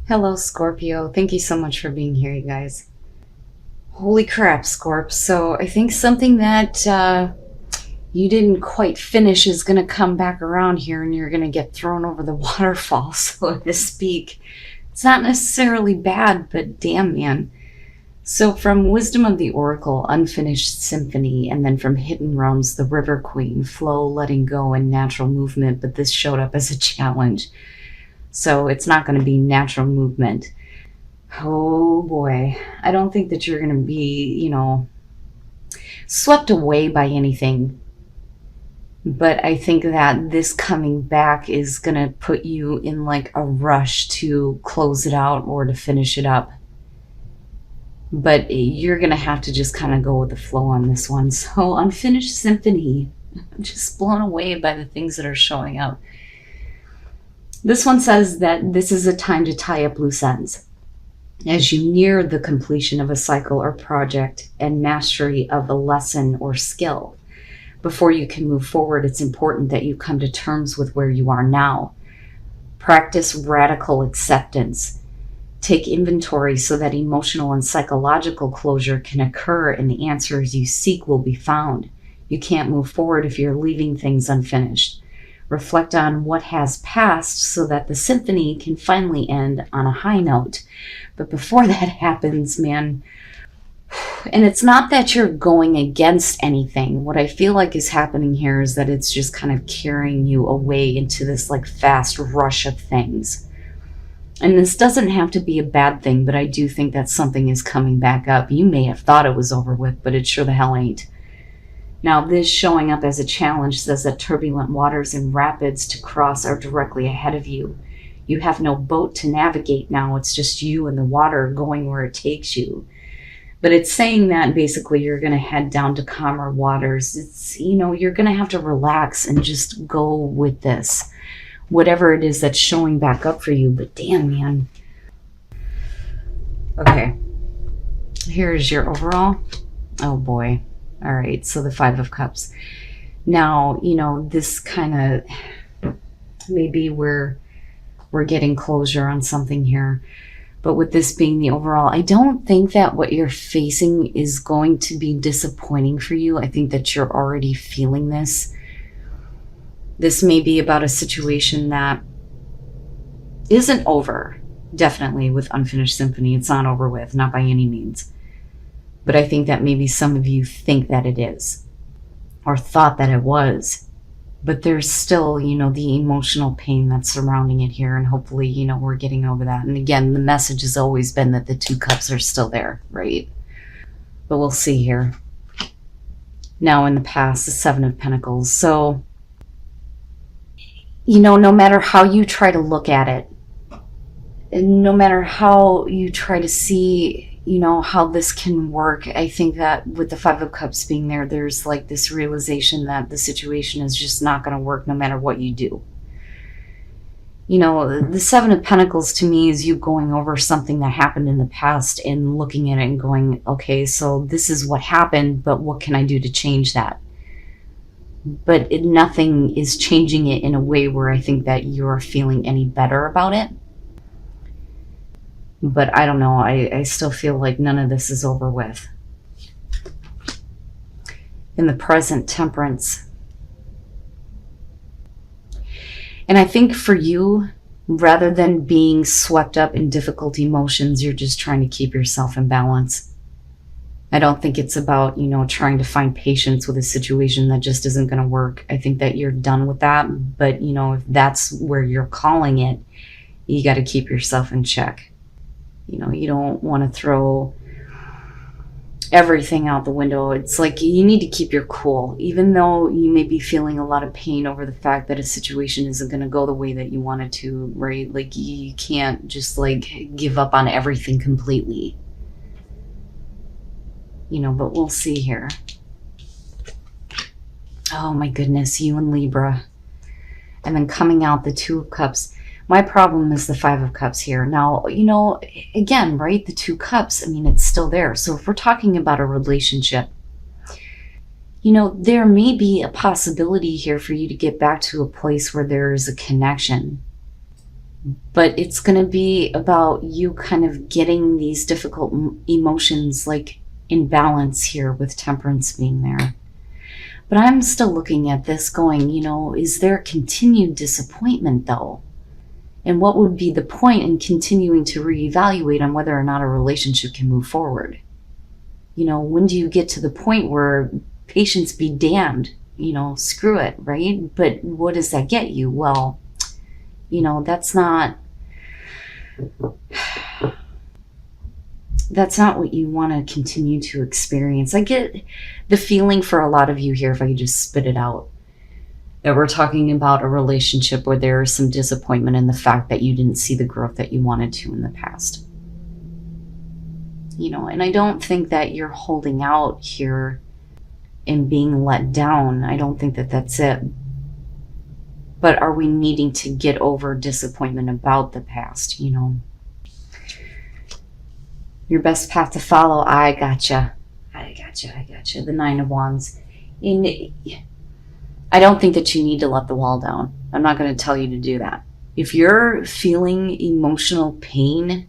Hello, Scorpio. Thank you so much for being here, you guys. Holy crap, Scorp. So I think something that you didn't quite finish is going to come back around here and you're going to get thrown over the waterfall, so to speak. It's not necessarily bad, but damn, man. So from Wisdom of the Oracle, Unfinished Symphony, and then from Hidden Realms, The River Queen, Flow, Letting Go, and Natural Movement, but this showed up as a challenge. So it's not going to be natural movement. Oh boy. I don't think that you're going to be, swept away by anything. But I think that this coming back is going to put you in like a rush to close it out or to finish it up. But you're going to have to just kind of go with the flow on this one. So Unfinished Symphony. I'm just blown away by the things that are showing up. This one says that this is a time to tie up loose ends. As you near the completion of a cycle or project and mastery of a lesson or skill, before you can move forward, it's important that you come to terms with where you are now. Practice radical acceptance. Take inventory so that emotional and psychological closure can occur and the answers you seek will be found. You can't move forward if you're leaving things unfinished. Reflect on what has passed so that the symphony can finally end on a high note. But before that happens, man, and it's not that you're going against anything. What I feel like is happening here is that it's just kind of carrying you away into this like fast rush of things. And this doesn't have to be a bad thing, but I do think that something is coming back up. You may have thought it was over with, but it sure the hell ain't. Now, this showing up as a challenge says that turbulent waters and rapids to cross are directly ahead of you. You have no boat to navigate now. It's just you and the water going where it takes you. But it's saying that basically you're going to head down to calmer waters. It's, you're going to have to relax and just go with this. Whatever it is that's showing back up for you. But damn, man. Okay. Here's your overall. Oh, boy. All right, so the Five of Cups. Now, this kind of maybe we're getting closure on something here. But with this being the overall, I don't think that what you're facing is going to be disappointing for you. I think that you're already feeling this. This may be about a situation that isn't over, definitely, with Unfinished Symphony. It's not over with, not by any means. But I think that maybe some of you think that it is, or thought that it was. But there's still, the emotional pain that's surrounding it here. And hopefully, we're getting over that. And again, the message has always been that the two cups are still there, right? But we'll see here. Now in the past, the Seven of Pentacles. So, no matter how you try to look at it, and no matter how you try to see how this can work, I think that with the Five of Cups being there, there's like this realization that the situation is just not going to work no matter what you do. The Seven of Pentacles to me is you going over something that happened in the past and looking at it and going, okay, so this is what happened, but what can I do to change that? But nothing is changing it in a way where I think that you're feeling any better about it. But I don't know, I still feel like none of this is over with. In the present, Temperance. And I think for you, rather than being swept up in difficult emotions, you're just trying to keep yourself in balance. I don't think it's about, trying to find patience with a situation that just isn't going to work. I think that you're done with that. But, if that's where you're calling it, you got to keep yourself in check. You don't want to throw everything out the window. It's like you need to keep your cool, even though you may be feeling a lot of pain over the fact that a situation isn't going to go the way that you want it to, right? Like you can't just like give up on everything completely. But we'll see here. Oh my goodness, you and Libra. And then coming out the Two of Cups. My problem is the Five of Cups here. Now, again, right, the Two Cups, it's still there. So if we're talking about a relationship, there may be a possibility here for you to get back to a place where there is a connection. But it's going to be about you kind of getting these difficult emotions like in balance here with Temperance being there. But I'm still looking at this going, you know, is there continued disappointment though? And what would be the point in continuing to reevaluate on whether or not a relationship can move forward? You know, when do you get to the point where patience be damned? You know, screw it, right? But what does that get you? Well, you know, that's not what you want to continue to experience. I get the feeling for a lot of you here, if I could just spit it out, that we're talking about a relationship where there is some disappointment in the fact that you didn't see the growth that you wanted to in the past. You know, and I don't think that you're holding out here and being let down. I don't think that that's it. But are we needing to get over disappointment about the past, you know? Your best path to follow, I gotcha. The Nine of Wands. I don't think that you need to let the wall down. I'm not going to tell you to do that. If you're feeling emotional pain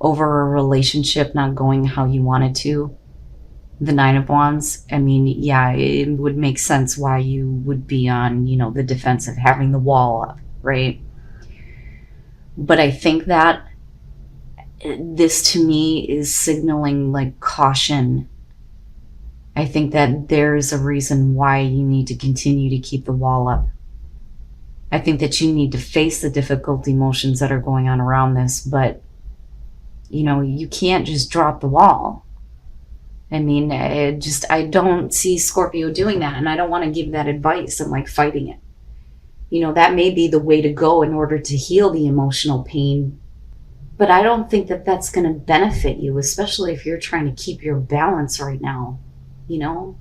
over a relationship not going how you wanted to, the Nine of Wands, I mean, yeah, it would make sense why you would be on, you know, the defensive, having the wall up, right? But I think that this to me is signaling like caution. I think that there's a reason why you need to continue to keep the wall up. I think that you need to face the difficult emotions that are going on around this, but, you know, you can't just drop the wall. I mean, I don't see Scorpio doing that, and I don't want to give that advice and like fighting it. You know, that may be the way to go in order to heal the emotional pain, but I don't think that that's going to benefit you, especially if you're trying to keep your balance right now, you know?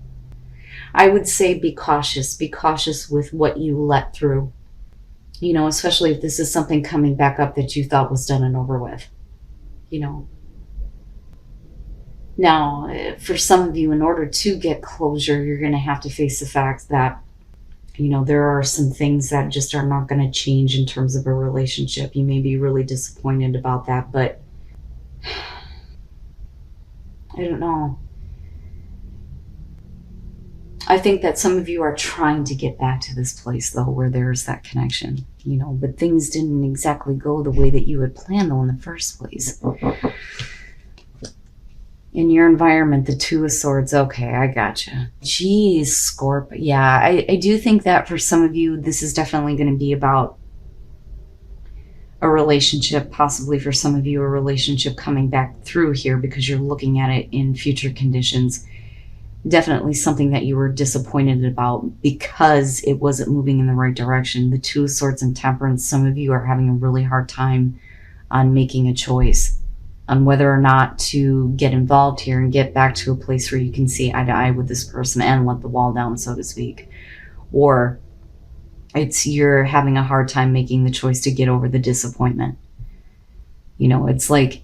I would say be cautious with what you let through, you know, especially if this is something coming back up that you thought was done and over with, you know? Now, for some of you, in order to get closure, you're going to have to face the fact that, you know, there are some things that just are not going to change in terms of a relationship. You may be really disappointed about that, but I don't know. I think that some of you are trying to get back to this place, though, where there's that connection, you know, but things didn't exactly go the way that you had planned, though, in the first place. In your environment, the Two of Swords. Okay, I gotcha. Jeez, Scorp. Yeah, I do think that for some of you, this is definitely going to be about a relationship, possibly for some of you, a relationship coming back through here because you're looking at it in future conditions. Definitely something that you were disappointed about because it wasn't moving in the right direction. The Two of Swords and Temperance, some of you are having a really hard time on making a choice on whether or not to get involved here and get back to a place where you can see eye to eye with this person and let the wall down, so to speak. Or you're having a hard time making the choice to get over the disappointment. You know, it's like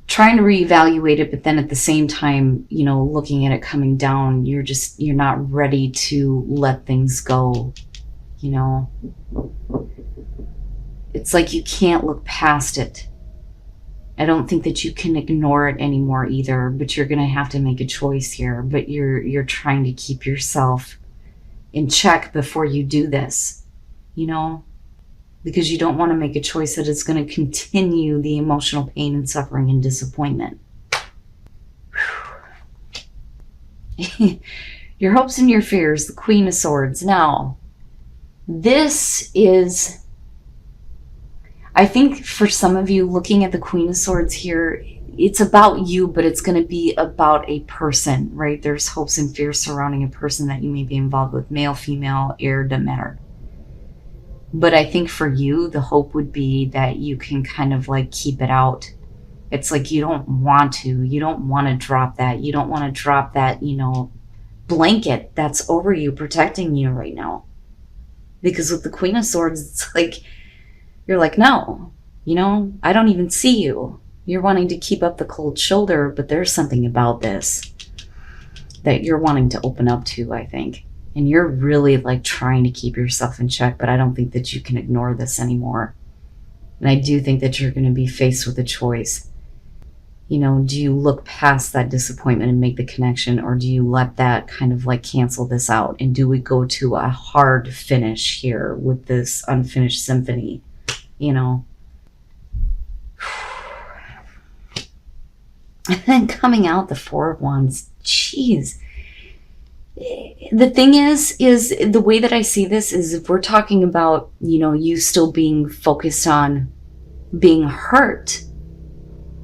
trying to reevaluate it, but then at the same time, you know, looking at it coming down, you're not ready to let things go, you know. It's like you can't look past it. I don't think that you can ignore it anymore either, but you're going to have to make a choice here. But you're trying to keep yourself in check before you do this, you know, because you don't want to make a choice that is going to continue the emotional pain and suffering and disappointment. Your hopes and your fears, the Queen of Swords. Now, this is, I think for some of you looking at the Queen of Swords here, it's about you, but it's going to be about a person, right? There's hopes and fears surrounding a person that you may be involved with, male, female, air, doesn't matter. But I think for you, the hope would be that you can kind of like keep it out. It's like you don't want to drop that. You don't want to drop that, you know, blanket that's over you, protecting you right now. Because with the Queen of Swords, it's like, you're like, no, you know, I don't even see you. You're wanting to keep up the cold shoulder, but there's something about this that you're wanting to open up to, I think. And you're really like trying to keep yourself in check, but I don't think that you can ignore this anymore. And I do think that you're going to be faced with a choice. You know, do you look past that disappointment and make the connection, or do you let that kind of like cancel this out? And do we go to a hard finish here with this unfinished symphony? You know? And then coming out the Four of Wands, jeez. The thing is the way that I see this is, if we're talking about, you know, you still being focused on being hurt,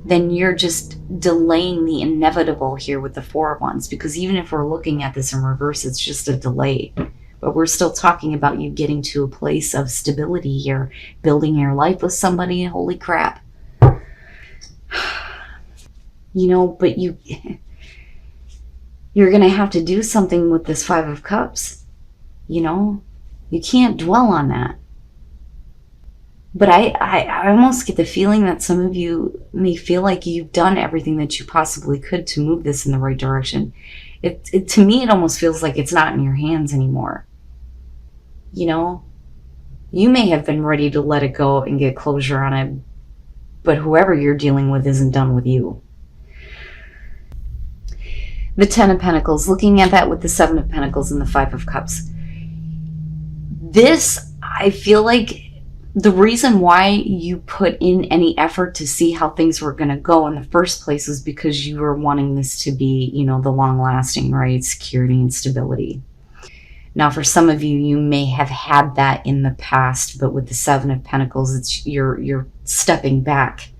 then you're just delaying the inevitable here with the Four of Wands. Because even if we're looking at this in reverse, it's just a delay. But we're still talking about you getting to a place of stability here, building your life with somebody. Holy crap. You know, but you're going to have to do something with this Five of Cups. You know, you can't dwell on that. But I almost get the feeling that some of you may feel like you've done everything that you possibly could to move this in the right direction. To me, it almost feels like it's not in your hands anymore. You know, you may have been ready to let it go and get closure on it, but whoever you're dealing with isn't done with you. The Ten of Pentacles, looking at that with the Seven of Pentacles and the Five of Cups. This, I feel like the reason why you put in any effort to see how things were going to go in the first place is because you were wanting this to be, you know, the long-lasting, right? Security and stability. Now, for some of you, you may have had that in the past, but with the Seven of Pentacles, it's you're stepping back,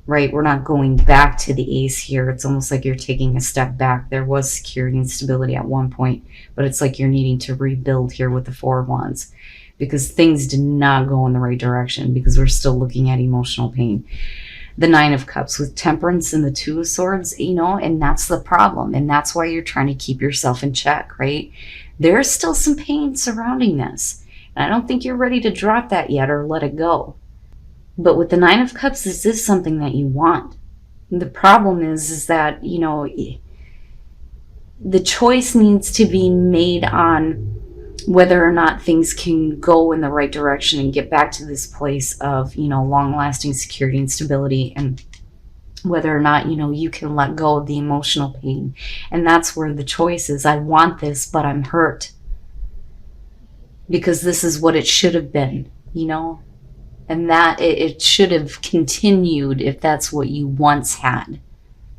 right? We're not going back to the Ace here. It's almost like you're taking a step back. There was security and stability at one point, but it's like you're needing to rebuild here with the Four of Wands, because things did not go in the right direction, because we're still looking at emotional pain. The Nine of Cups with Temperance and the Two of Swords, you know, and that's the problem. And that's why you're trying to keep yourself in check, right? There's still some pain surrounding this. And I don't think you're ready to drop that yet or let it go. But with the Nine of Cups, this is something that you want. The problem is that, you know, the choice needs to be made on whether or not things can go in the right direction and get back to this place of, you know, long-lasting security and stability, and whether or not, you know, you can let go of the emotional pain. And that's where the choice is. I want this, but I'm hurt because this is what it should have been, you know, and that it should have continued if that's what you once had.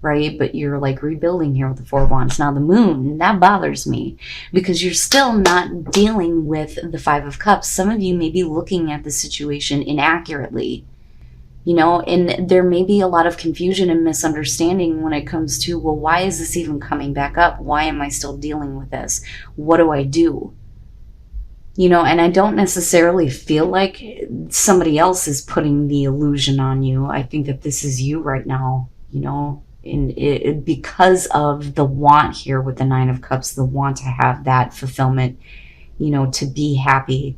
Right? But you're like rebuilding here with the Four of Wands. Now the Moon, that bothers me because you're still not dealing with the Five of Cups. Some of you may be looking at the situation inaccurately, you know, and there may be a lot of confusion and misunderstanding when it comes to, well, why is this even coming back up? Why am I still dealing with this? What do I do? You know, and I don't necessarily feel like somebody else is putting the illusion on you. I think that this is you right now, you know. And because of the want here with the Nine of Cups, the want to have that fulfillment, you know, to be happy,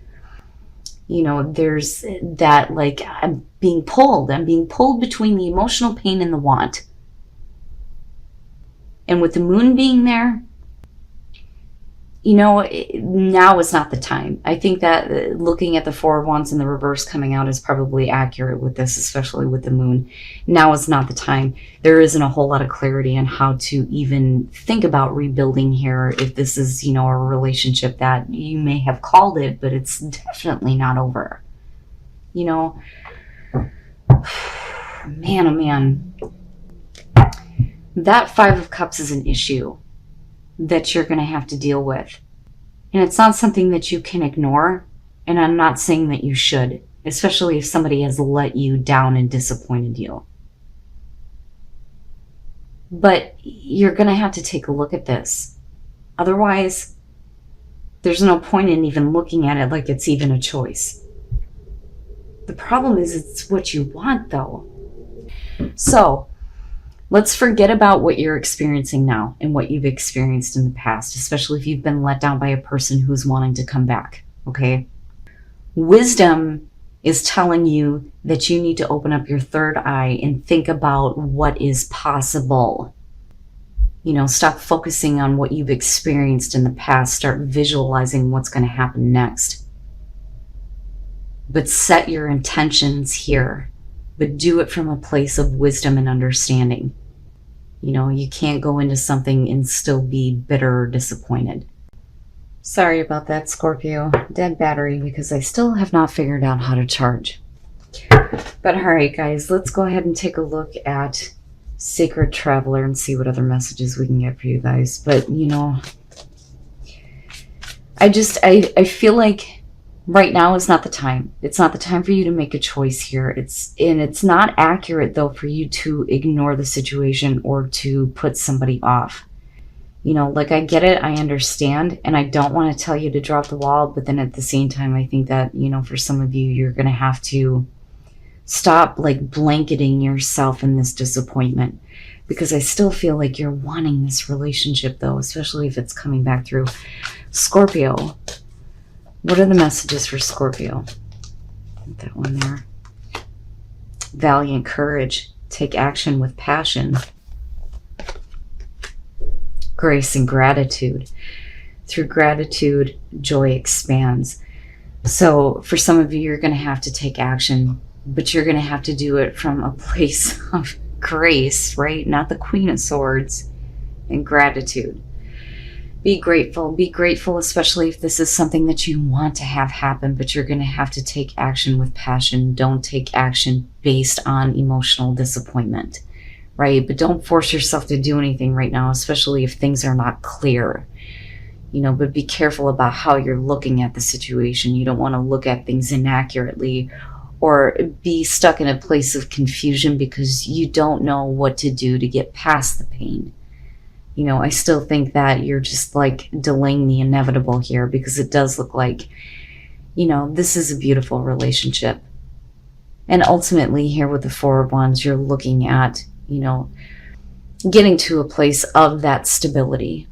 you know, there's that, like, I'm being pulled between the emotional pain and the want. And with the Moon being there, you know, now is not the time. I think that looking at the Four of Wands in the reverse coming out is probably accurate with this, especially with the Moon. Now is not the time. There isn't a whole lot of clarity on how to even think about rebuilding here. If this is, you know, a relationship that you may have called it, but it's definitely not over. You know, man, oh man. That Five of Cups is an issue that you're going to have to deal with. And it's not something that you can ignore. And I'm not saying that you should, especially if somebody has let you down and disappointed you. But you're going to have to take a look at this. Otherwise, there's no point in even looking at it like it's even a choice. The problem is it's what you want, though. So let's forget about what you're experiencing now and what you've experienced in the past, especially if you've been let down by a person who's wanting to come back, okay? Wisdom is telling you that you need to open up your third eye and think about what is possible. You know, stop focusing on what you've experienced in the past. Start visualizing what's going to happen next. but set your intentions here, but do it from a place of wisdom and understanding. You know, you can't go into something and still be bitter or disappointed. Sorry about that, Scorpio. Dead battery because I still have not figured out how to charge. But all right, guys, let's go ahead and take a look at Sacred Traveler and see what other messages we can get for you guys. But, you know, I feel like right now is not the time. It's not the time for you to make a choice here. It's not accurate, though, for you to ignore the situation or to put somebody off. You know, like, I get it, I understand, and I don't want to tell you to drop the ball, but then at the same time, I think that, you know, for some of you, you're going to have to stop, like, blanketing yourself in this disappointment, because I still feel like you're wanting this relationship, though, especially if it's coming back through Scorpio. What are the messages for Scorpio? Put that one there. Valiant courage. Take action with passion. Grace and gratitude. Through gratitude, joy expands. So for some of you, you're going to have to take action, but you're going to have to do it from a place of grace, right? Not the Queen of Swords, and gratitude. Be grateful. Be grateful, especially if this is something that you want to have happen, but you're going to have to take action with passion. Don't take action based on emotional disappointment, right? But don't force yourself to do anything right now, especially if things are not clear. You know, but be careful about how you're looking at the situation. You don't want to look at things inaccurately or be stuck in a place of confusion because you don't know what to do to get past the pain. You know, I still think that you're just like delaying the inevitable here, because it does look like, you know, this is a beautiful relationship. And ultimately here with the Four of Wands, you're looking at, you know, getting to a place of that stability.